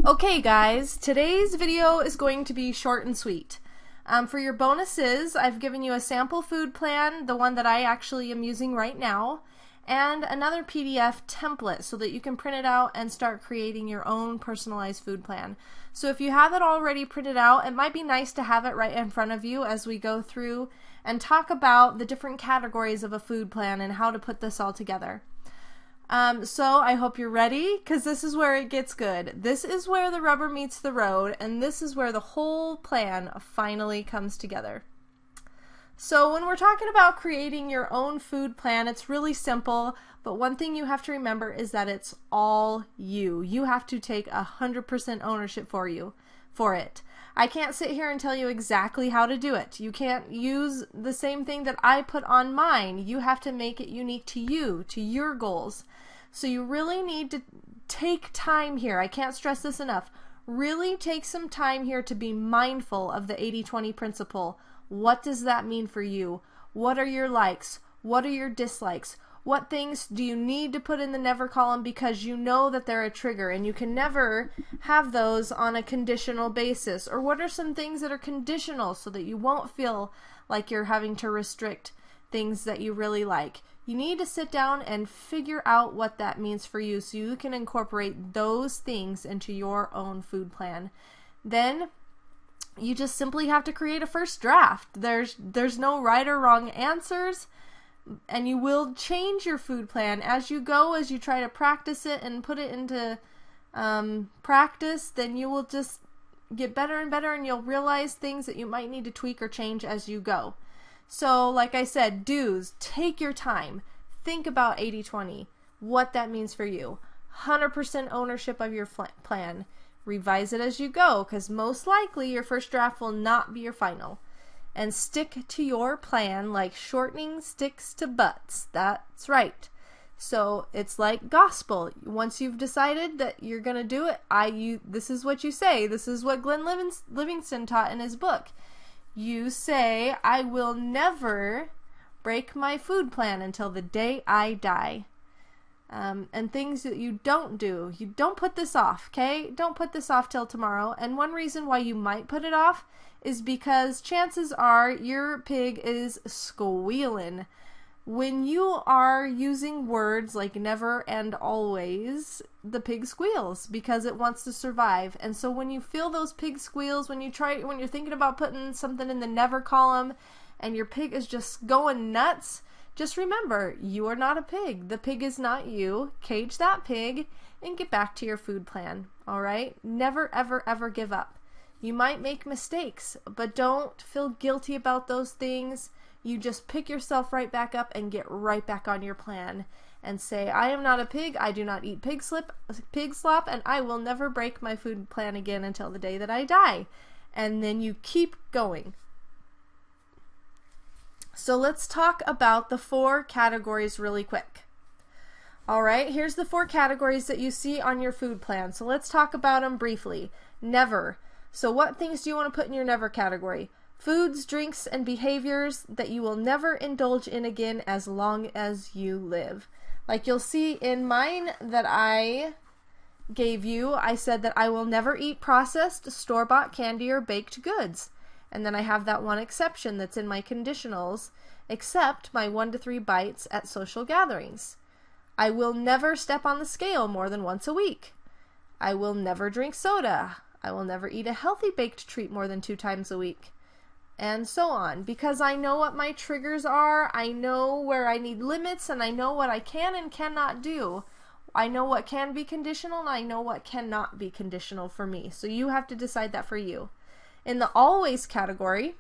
Okay guys, today's video is going to be short and sweet. For your bonuses, I've given you a sample food plan, the one that I actually am using right now, and another PDF template so that you can print it out and start creating your own personalized food plan. So if you have it already printed out, it might be nice to have it right in front of you as we go through and talk about the different categories of a food plan and how to put this all together. So I hope you're ready, because this is where it gets good. This is where the rubber meets the road, and this is where the whole plan finally comes together. So when we're talking about creating your own food plan, it's really simple, but one thing you have to remember is that it's all you. You have to take 100% ownership for it. I can't sit here and tell you exactly how to do it. You can't use the same thing that I put on mine. You have to make it unique to you, to your goals. So you really need to take time here. I can't stress this enough. Really take some time here to be mindful of the 80-20 principle. What does that mean for you? What are your likes? What are your dislikes? What things do you need to put in the never column because you know that they're a trigger and you can never have those on a conditional basis? Or what are some things that are conditional so that you won't feel like you're having to restrict things that you really like? You need to sit down and figure out what that means for you so you can incorporate those things into your own food plan. Then you just simply have to create a first draft. There's no right or wrong answers. And you will change your food plan as you go, as you try to practice it and put it into practice. Then you will just get better and better, and you'll realize things that you might need to tweak or change as you go. So like I said, do's, take your time. Think about 80-20, what that means for you. 100% ownership of your plan. Revise it as you go, because most likely your first draft will not be your final. And stick to your plan like shortening sticks to butts. That's right. So it's like gospel. Once you've decided that you're going to do it, this is what you say. This is what Glenn Livingston taught in his book. You say, I will never break my food plan until the day I die. And things that you don't do. You don't put this off, okay? Don't put this off till tomorrow. And one reason why you might put it off is because chances are your pig is squealing. When you are using words like never and always, the pig squeals because it wants to survive. And so when you feel those pig squeals, when you're thinking about putting something in the never column and your pig is just going nuts, just remember, you are not a pig. The pig is not you. Cage that pig and get back to your food plan. All right? Never, ever, ever give up. You might make mistakes, but don't feel guilty about those things. You just pick yourself right back up and get right back on your plan and say, I am not a pig. I do not eat pig slop, and I will never break my food plan again until the day that I die. And then you keep going. So let's talk about the 4 categories really quick. All right, here's the 4 categories that you see on your food plan. So let's talk about them briefly. Never. So what things do you want to put in your never category? Foods, drinks, and behaviors that you will never indulge in again as long as you live. Like you'll see in mine that I gave you, I said that I will never eat processed, store-bought candy or baked goods. And then I have that one exception that's in my conditionals, except my 1 to 3 bites at social gatherings. I will never step on the scale more than once a week. I will never drink soda. I will never eat a healthy baked treat more than 2 times a week. And so on. Because I know what my triggers are, I know where I need limits, and I know what I can and cannot do. I know what can be conditional, and I know what cannot be conditional for me. So you have to decide that for you. In the always category,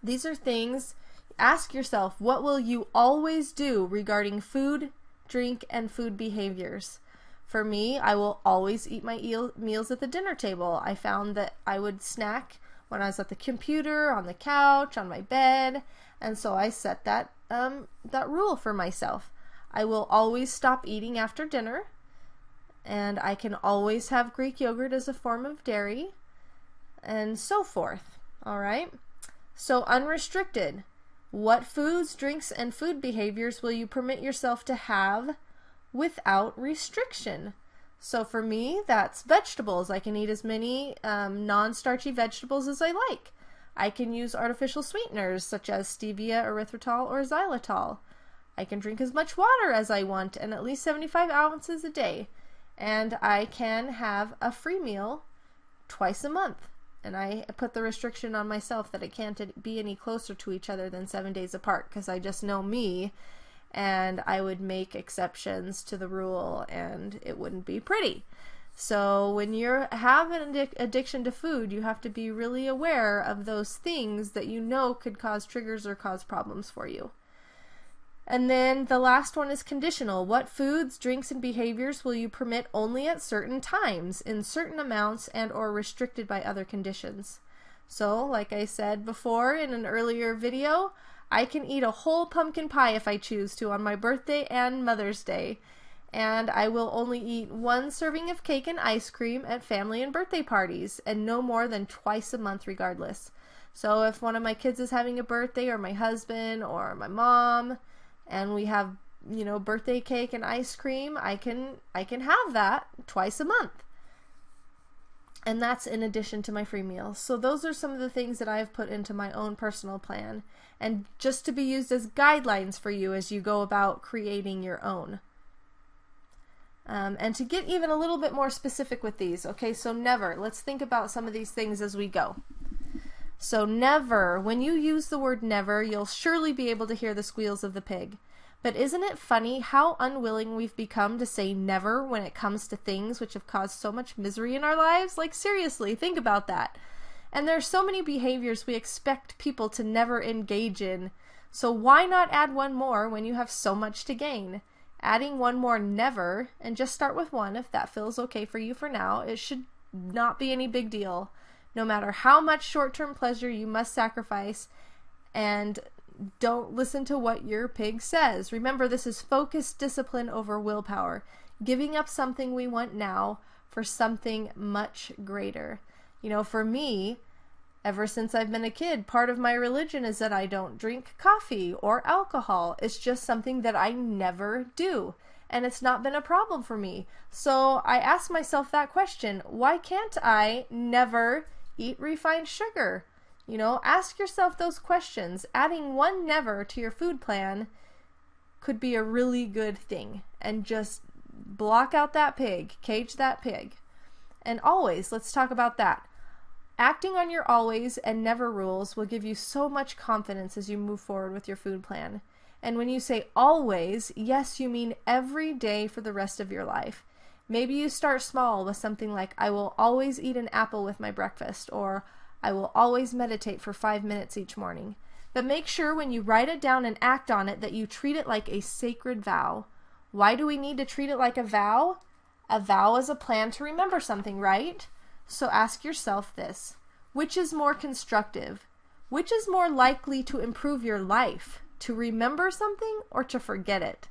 these are things, ask yourself, what will you always do regarding food, drink, and food behaviors? For me, I will always eat my meals at the dinner table. I found that I would snack when I was at the computer, on the couch, on my bed, and so I set that rule for myself. I will always stop eating after dinner, and I can always have Greek yogurt as a form of dairy, and so forth. All right? So unrestricted. What foods, drinks, and food behaviors will you permit yourself to have without restriction? So for me, that's vegetables. I can eat as many non-starchy vegetables as I like. I can use artificial sweeteners such as stevia, erythritol, or xylitol. I can drink as much water as I want and at least 75 ounces a day. And I can have a free meal twice a month. And I put the restriction on myself that it can't be any closer to each other than 7 days apart, because I just know me, and I would make exceptions to the rule and it wouldn't be pretty. So when you have an addiction to food, you have to be really aware of those things that you know could cause triggers or cause problems for you. And then the last one is conditional. What foods, drinks, and behaviors will you permit only at certain times, in certain amounts, and or restricted by other conditions? So, like I said before in an earlier video, I can eat a whole pumpkin pie if I choose to on my birthday and Mother's Day. And I will only eat 1 serving of cake and ice cream at family and birthday parties, and no more than twice a month regardless. So if one of my kids is having a birthday, or my husband, or my mom, and we have, you know, birthday cake and ice cream, I can have that twice a month. And that's in addition to my free meals. So those are some of the things that I've put into my own personal plan, and just to be used as guidelines for you as you go about creating your own. And to get even a little bit more specific with these, okay, so never. Let's think about some of these things as we go. So never, when you use the word never, you'll surely be able to hear the squeals of the pig. But isn't it funny how unwilling we've become to say never when it comes to things which have caused so much misery in our lives? Like, seriously, think about that. And there are so many behaviors we expect people to never engage in. So why not add one more when you have so much to gain? Adding one more never, and just start with one if that feels okay for you for now. It should not be any big deal. No matter how much short-term pleasure you must sacrifice, and don't listen to what your pig says. Remember, this is focused discipline over willpower, giving up something we want now for something much greater. You know, for me, ever since I've been a kid, part of my religion is that I don't drink coffee or alcohol. It's just something that I never do. And it's not been a problem for me. So I asked myself that question, why can't I never eat refined sugar? You know, ask yourself those questions. Adding one never to your food plan could be a really good thing. And just block out that pig, cage that pig. And always, let's talk about that. Acting on your always and never rules will give you so much confidence as you move forward with your food plan. And when you say always, yes, you mean every day for the rest of your life. Maybe you start small with something like, I will always eat an apple with my breakfast, or I will always meditate for 5 minutes each morning. But make sure when you write it down and act on it that you treat it like a sacred vow. Why do we need to treat it like a vow? A vow is a plan to remember something, right? So ask yourself this: which is more constructive? Which is more likely to improve your life? To remember something or to forget it?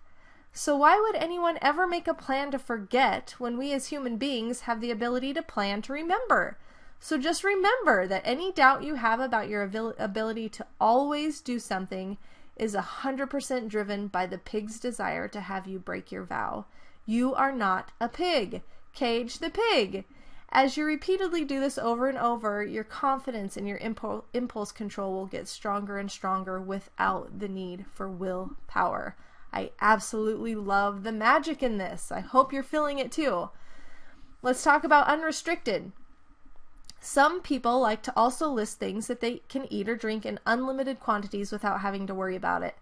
So why would anyone ever make a plan to forget when we as human beings have the ability to plan to remember? So just remember that any doubt you have about your ability to always do something is 100% driven by the pig's desire to have you break your vow. You are not a pig. Cage the pig. As you repeatedly do this over and over, your confidence and your impulse control will get stronger and stronger without the need for willpower. I absolutely love the magic in this. I hope you're feeling it too. Let's talk about unrestricted. Some people like to also list things that they can eat or drink in unlimited quantities without having to worry about it.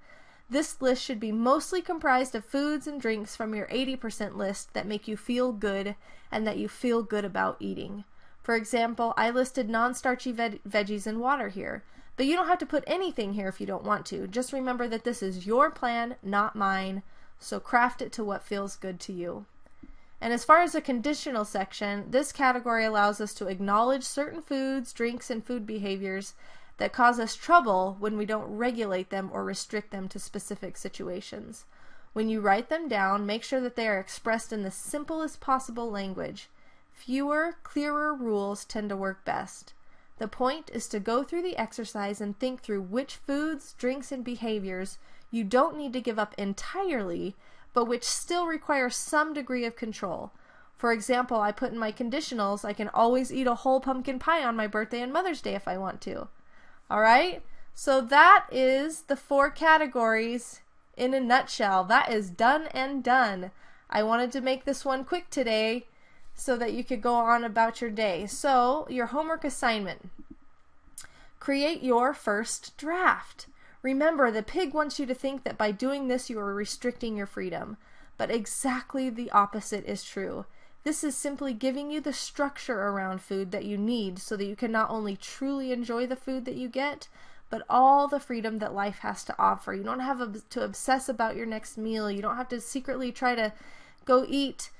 This list should be mostly comprised of foods and drinks from your 80% list that make you feel good and that you feel good about eating. For example, I listed non-starchy veggies and water here, but you don't have to put anything here if you don't want to. Just remember that this is your plan, not mine, so craft it to what feels good to you. And as far as the conditional section, this category allows us to acknowledge certain foods, drinks, and food behaviors that cause us trouble when we don't regulate them or restrict them to specific situations. When you write them down, make sure that they are expressed in the simplest possible language. Fewer, clearer rules tend to work best. The point is to go through the exercise and think through which foods, drinks, and behaviors you don't need to give up entirely, but which still require some degree of control. For example, I put in my conditionals, I can always eat a whole pumpkin pie on my birthday and Mother's Day if I want to. All right? So that is the 4 categories in a nutshell. That is done and done. I wanted to make this one quick today so that you could go on about your day. So, your homework assignment. Create your first draft. Remember, the pig wants you to think that by doing this you are restricting your freedom. But exactly the opposite is true. This is simply giving you the structure around food that you need so that you can not only truly enjoy the food that you get, but all the freedom that life has to offer. You don't have to obsess about your next meal. You don't have to secretly try to go eat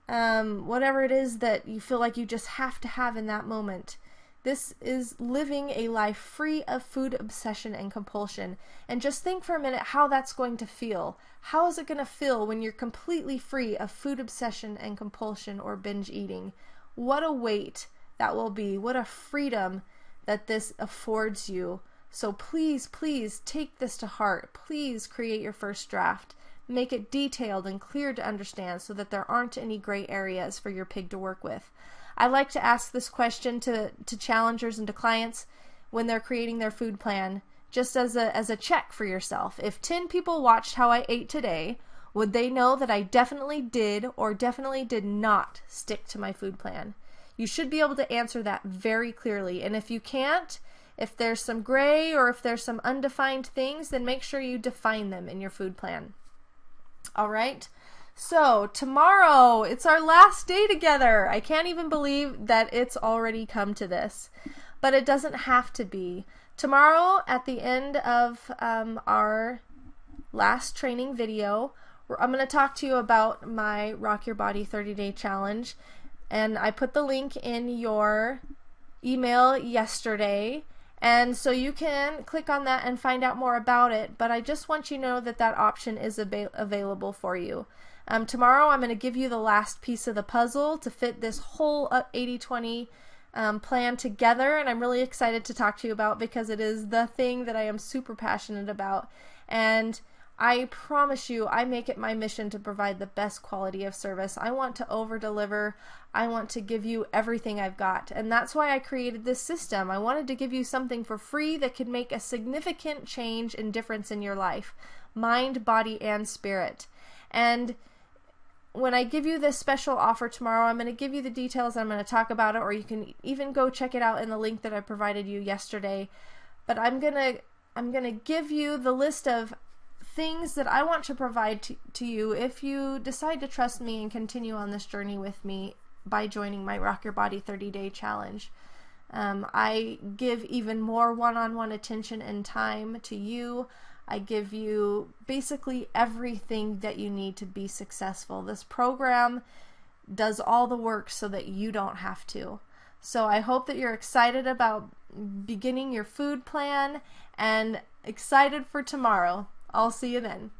whatever it is that you feel like you just have to have in that moment. This is living a life free of food obsession and compulsion. And just think for a minute how that's going to feel. How is it going to feel when you're completely free of food obsession and compulsion or binge eating? What a weight that will be. What a freedom that this affords you. So please, please take this to heart. Please create your first draft. Make it detailed and clear to understand so that there aren't any gray areas for your pig to work with. I like to ask this question to challengers and to clients when they're creating their food plan, just as a check for yourself. If 10 people watched how I ate today, would they know that I definitely did or definitely did not stick to my food plan? You should be able to answer that very clearly. And if you can't, if there's some gray or if there's some undefined things, then make sure you define them in your food plan. All right? So tomorrow, it's our last day together. I can't even believe that it's already come to this, but it doesn't have to be. Tomorrow, at the end of our last training video, I'm going to talk to you about my Rock Your Body 30-Day Challenge, and I put the link in your email yesterday, and so you can click on that and find out more about it, but I just want you to know that that option is available for you. Tomorrow I'm going to give you the last piece of the puzzle to fit this whole 80-20 plan together, and I'm really excited to talk to you about because it is the thing that I am super passionate about. And I promise you, I make it my mission to provide the best quality of service. I want to over-deliver. I want to give you everything I've got. And that's why I created this system. I wanted to give you something for free that could make a significant change and difference in your life, mind, body, and spirit. And when I give you this special offer tomorrow, I'm going to give you the details. I'm going to talk about it, or you can even go check it out in the link that I provided you yesterday. But I'm going to give you the list of things that I want to provide to you if you decide to trust me and continue on this journey with me by joining my Rock Your Body 30-Day Challenge. I give even more one-on-one attention and time to you. I give you basically everything that you need to be successful. This program does all the work so that you don't have to. So I hope that you're excited about beginning your food plan and excited for tomorrow. I'll see you then.